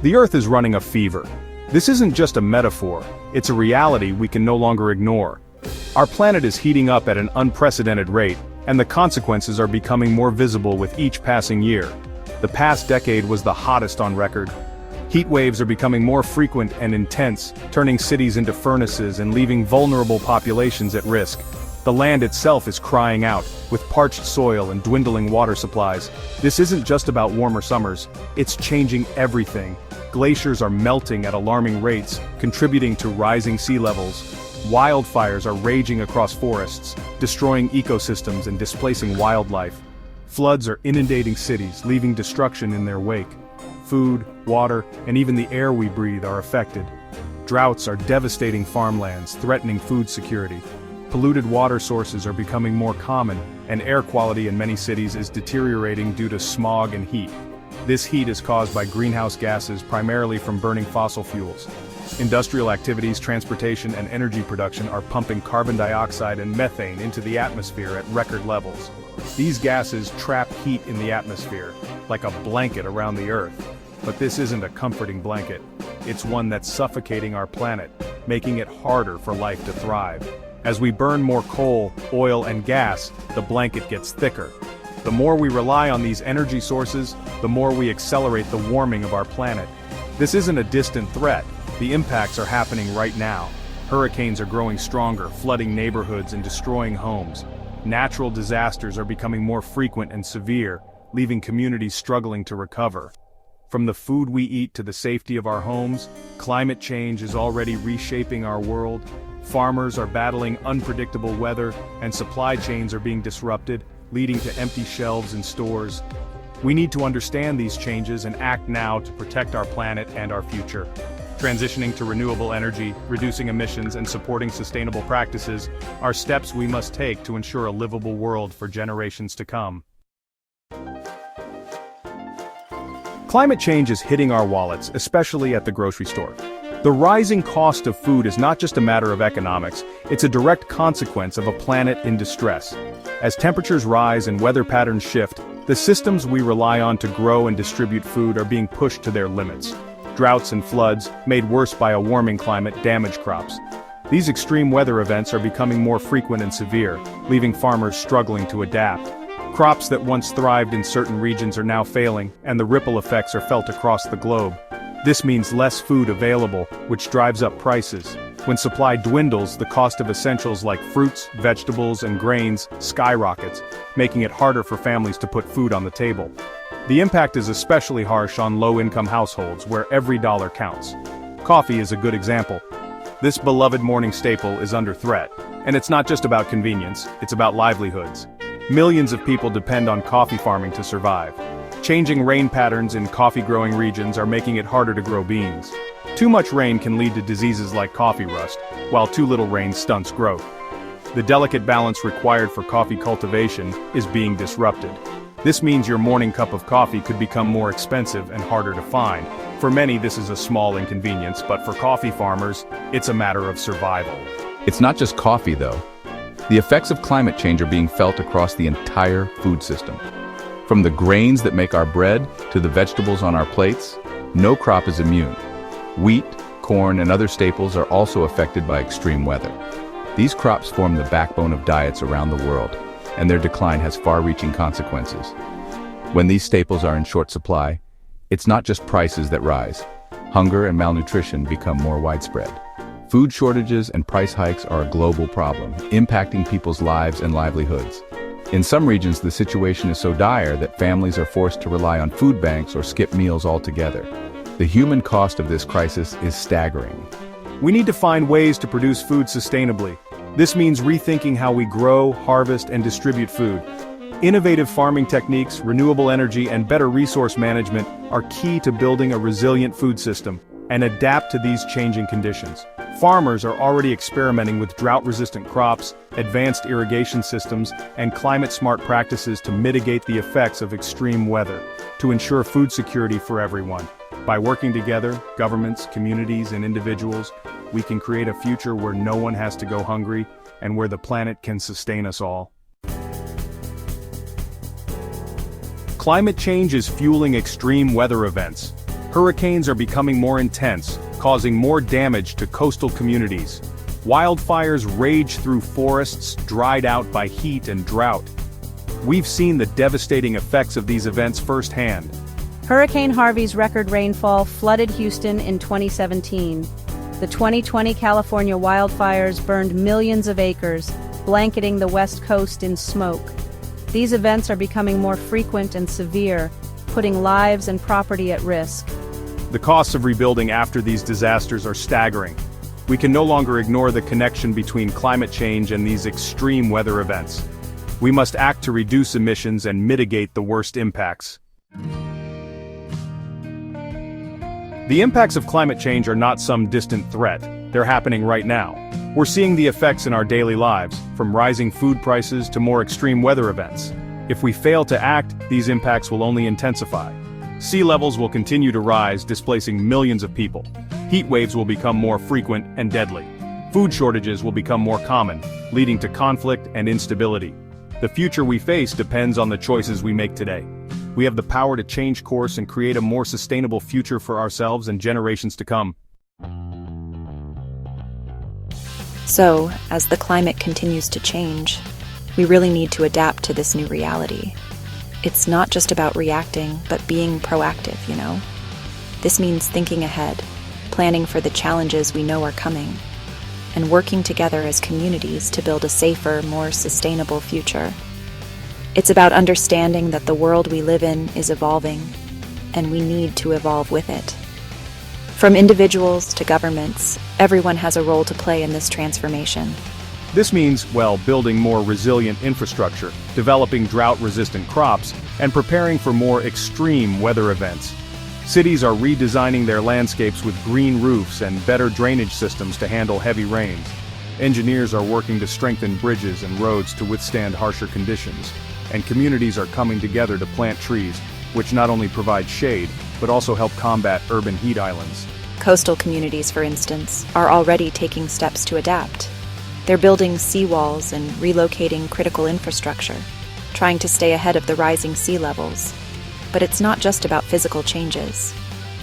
The Earth is running a fever. This isn't just a metaphor, it's a reality we can no longer ignore. Our planet is heating up at an unprecedented rate, and the consequences are becoming more visible with each passing year. The past decade was the hottest on record. Heat waves are becoming more frequent and intense, turning cities into furnaces and leaving vulnerable populations at risk. The land itself is crying out, with parched soil and dwindling water supplies. This isn't just about warmer summers, it's changing everything. Glaciers are melting at alarming rates, contributing to rising sea levels. Wildfires are raging across forests, destroying ecosystems and displacing wildlife. Floods are inundating cities, leaving destruction in their wake. Food, water, and even the air we breathe are affected. Droughts are devastating farmlands, threatening food security. Polluted water sources are becoming more common, and air quality in many cities is deteriorating due to smog and heat. This heat is caused by greenhouse gases primarily from burning fossil fuels. Industrial activities, transportation, and energy production are pumping carbon dioxide and methane into the atmosphere at record levels. These gases trap heat in the atmosphere, like a blanket around the Earth. But this isn't a comforting blanket. It's one that's suffocating our planet, making it harder for life to thrive. As we burn more coal, oil, and gas, the blanket gets thicker. The more we rely on these energy sources, the more we accelerate the warming of our planet. This isn't a distant threat. The impacts are happening right now. Hurricanes are growing stronger, flooding neighborhoods and destroying homes. Natural disasters are becoming more frequent and severe, leaving communities struggling to recover. From the food we eat to the safety of our homes, climate change is already reshaping our world. Farmers are battling unpredictable weather, and supply chains are being disrupted, leading to empty shelves in stores. We need to understand these changes and act now to protect our planet and our future. Transitioning to renewable energy, reducing emissions, and supporting sustainable practices are steps we must take to ensure a livable world for generations to come. Climate change is hitting our wallets, especially at the grocery store. The rising cost of food is not just a matter of economics, it's a direct consequence of a planet in distress. As temperatures rise and weather patterns shift, the systems we rely on to grow and distribute food are being pushed to their limits. Droughts and floods, made worse by a warming climate, damage crops. These extreme weather events are becoming more frequent and severe, leaving farmers struggling to adapt. Crops that once thrived in certain regions are now failing, and the ripple effects are felt across the globe. This means less food available, which drives up prices. When supply dwindles, the cost of essentials like fruits, vegetables, and grains skyrockets, making it harder for families to put food on the table. The impact is especially harsh on low-income households, where every dollar counts. Coffee is a good example. This beloved morning staple is under threat, and it's not just about convenience, it's about livelihoods. Millions of people depend on coffee farming to survive. Changing rain patterns in coffee-growing regions are making it harder to grow beans. Too much rain can lead to diseases like coffee rust, while too little rain stunts growth. The delicate balance required for coffee cultivation is being disrupted. This means your morning cup of coffee could become more expensive and harder to find. For many, this is a small inconvenience, but for coffee farmers, it's a matter of survival. It's not just coffee, though. The effects of climate change are being felt across the entire food system. From the grains that make our bread to the vegetables on our plates, no crop is immune. Wheat, corn, and other staples are also affected by extreme weather. These crops form the backbone of diets around the world, and their decline has far-reaching consequences. When these staples are in short supply, it's not just prices that rise. Hunger and malnutrition become more widespread. Food shortages and price hikes are a global problem, impacting people's lives and livelihoods. In some regions, the situation is so dire that families are forced to rely on food banks or skip meals altogether. The human cost of this crisis is staggering. We need to find ways to produce food sustainably. This means rethinking how we grow, harvest, and distribute food. Innovative farming techniques, renewable energy, and better resource management are key to building a resilient food system and adapt to these changing conditions. Farmers are already experimenting with drought-resistant crops, advanced irrigation systems, and climate-smart practices to mitigate the effects of extreme weather, to ensure food security for everyone. By working together, governments, communities, and individuals, we can create a future where no one has to go hungry and where the planet can sustain us all. Climate change is fueling extreme weather events. Hurricanes are becoming more intense, causing more damage to coastal communities. Wildfires rage through forests dried out by heat and drought. We've seen the devastating effects of these events firsthand. Hurricane Harvey's record rainfall flooded Houston in 2017. The 2020 California wildfires burned millions of acres, blanketing the West Coast in smoke. These events are becoming more frequent and severe, putting lives and property at risk. The costs of rebuilding after these disasters are staggering. We can no longer ignore the connection between climate change and these extreme weather events. We must act to reduce emissions and mitigate the worst impacts. The impacts of climate change are not some distant threat. They're happening right now. We're seeing the effects in our daily lives, from rising food prices to more extreme weather events. If we fail to act, these impacts will only intensify. Sea levels will continue to rise, displacing millions of people. Heat waves will become more frequent and deadly. Food shortages will become more common, leading to conflict and instability. The future we face depends on the choices we make today. We have the power to change course and create a more sustainable future for ourselves and generations to come. So, as the climate continues to change, we really need to adapt to this new reality. It's not just about reacting, but being proactive, you know? This means thinking ahead, planning for the challenges we know are coming, and working together as communities to build a safer, more sustainable future. It's about understanding that the world we live in is evolving, and we need to evolve with it. From individuals to governments, everyone has a role to play in this transformation. This means, well, building more resilient infrastructure, developing drought-resistant crops, and preparing for more extreme weather events. Cities are redesigning their landscapes with green roofs and better drainage systems to handle heavy rains. Engineers are working to strengthen bridges and roads to withstand harsher conditions. And communities are coming together to plant trees, which not only provide shade, but also help combat urban heat islands. Coastal communities, for instance, are already taking steps to adapt. They're building seawalls and relocating critical infrastructure, trying to stay ahead of the rising sea levels. But it's not just about physical changes.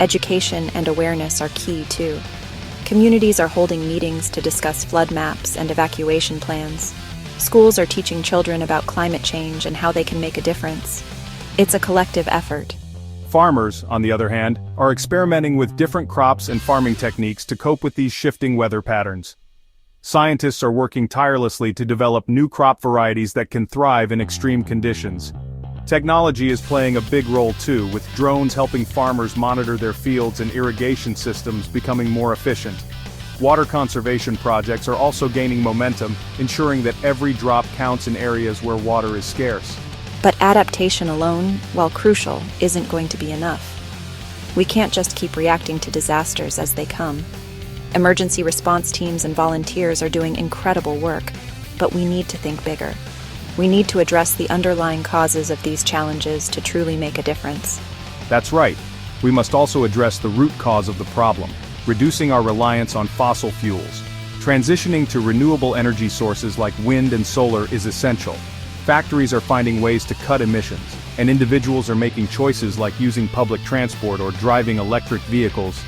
Education and awareness are key, too. Communities are holding meetings to discuss flood maps and evacuation plans. Schools are teaching children about climate change and how they can make a difference. It's a collective effort. Farmers, on the other hand, are experimenting with different crops and farming techniques to cope with these shifting weather patterns. Scientists are working tirelessly to develop new crop varieties that can thrive in extreme conditions. Technology is playing a big role too, with drones helping farmers monitor their fields and irrigation systems becoming more efficient. Water conservation projects are also gaining momentum, ensuring that every drop counts in areas where water is scarce. But adaptation alone, while crucial, isn't going to be enough. We can't just keep reacting to disasters as they come. Emergency response teams and volunteers are doing incredible work, but we need to think bigger. We need to address the underlying causes of these challenges to truly make a difference. That's right. We must also address the root cause of the problem, reducing our reliance on fossil fuels. Transitioning to renewable energy sources like wind and solar is essential. Factories are finding ways to cut emissions, and individuals are making choices like using public transport or driving electric vehicles.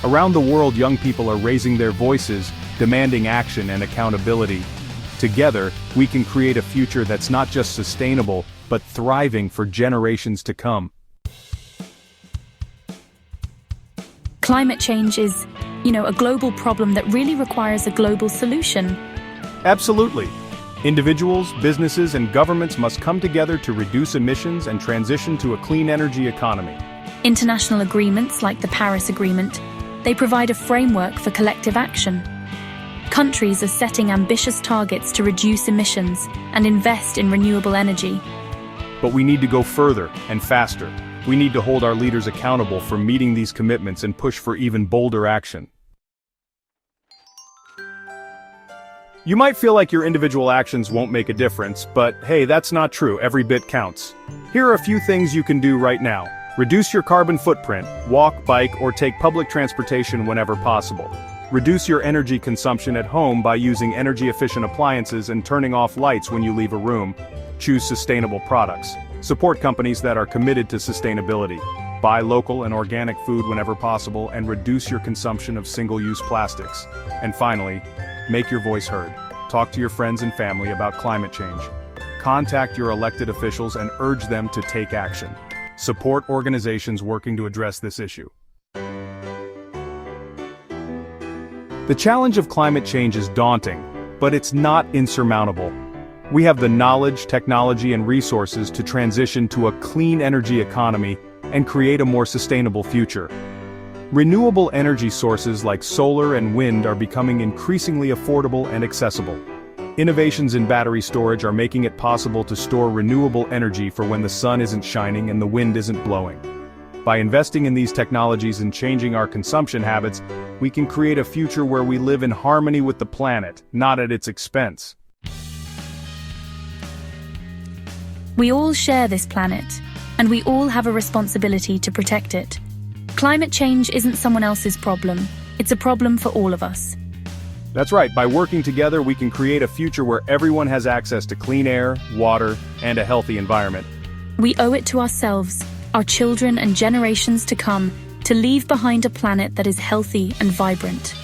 Around the world, young people are raising their voices, demanding action and accountability. Together, we can create a future that's not just sustainable, but thriving for generations to come. Climate change is, a global problem that really requires a global solution. Absolutely. Individuals, businesses, and governments must come together to reduce emissions and transition to a clean energy economy. International agreements like the Paris Agreement, they provide a framework for collective action. Countries are setting ambitious targets to reduce emissions and invest in renewable energy. But we need to go further and faster. We need to hold our leaders accountable for meeting these commitments and push for even bolder action. You might feel like your individual actions won't make a difference, but hey, that's not true. Every bit counts. Here are a few things you can do right now. Reduce your carbon footprint, walk, bike, or take public transportation whenever possible. Reduce your energy consumption at home by using energy-efficient appliances and turning off lights when you leave a room. Choose sustainable products. Support companies that are committed to sustainability. Buy local and organic food whenever possible and reduce your consumption of single-use plastics. And finally, make your voice heard. Talk to your friends and family about climate change. Contact your elected officials and urge them to take action. Support organizations working to address this issue. The challenge of climate change is daunting, but it's not insurmountable. We have the knowledge, technology, and resources to transition to a clean energy economy and create a more sustainable future. Renewable energy sources like solar and wind are becoming increasingly affordable and accessible. Innovations in battery storage are making it possible to store renewable energy for when the sun isn't shining and the wind isn't blowing. By investing in these technologies and changing our consumption habits, we can create a future where we live in harmony with the planet, not at its expense. We all share this planet, and we all have a responsibility to protect it. Climate change isn't someone else's problem, it's a problem for all of us. That's right, by working together we can create a future where everyone has access to clean air, water, and a healthy environment. We owe it to ourselves, our children and generations to come, to leave behind a planet that is healthy and vibrant.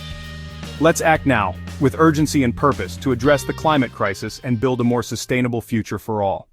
Let's act now, with urgency and purpose, to address the climate crisis and build a more sustainable future for all.